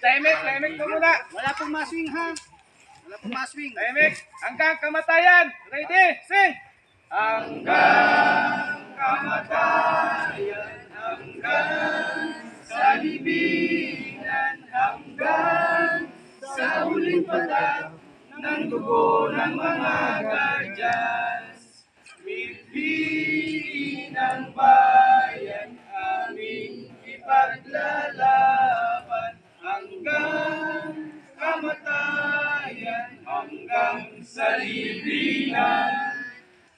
Tahimik po muna. Wala pong maswing ha. Wala pong maswing. Tahimik. Hanggang kamatayan. Ready? Sing! Hanggang kamatayan, hanggang sa libingan, hanggang sa huling patak ng dugo ng mga guardians. Piliin ng bayan, aming ipaglalaban hanggang kamatayan, hanggang sa libingan.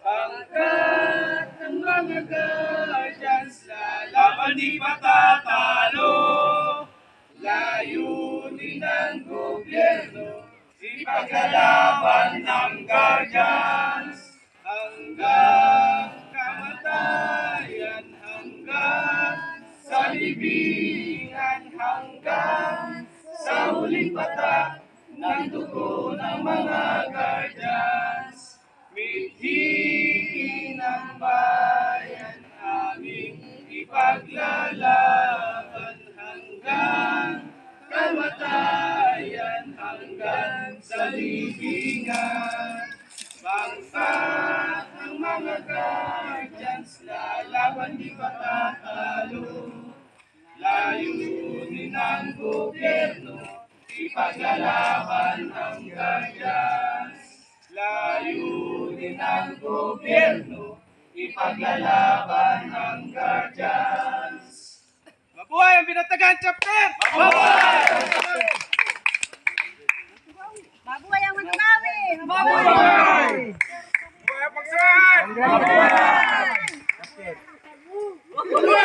Pagkat ang mga guardians lalaban di patatalo, layunin ng gobyerno, ipaglalaban ng guardians hanggang kamatayan, hanggang sa libingan, hanggang sa huling patak ng dugo ng mga guardians. Mithi ng bayan, aming ipaglalaban hanggang kamatayan, hanggang sa libingan. Bangkat ang mga guardians, lalaban di patatalo, layunin ng gobyerno, ipaglalaban ng guardians. Layunin ng gobyerno, ipaglalaban ng guardians. Mabuhay ang Binatagan Chapter! Mabuhay! Mabuhay ang Mantunawi! Mabuhay! Mabuhay ang Pagsahan! Mabuhay!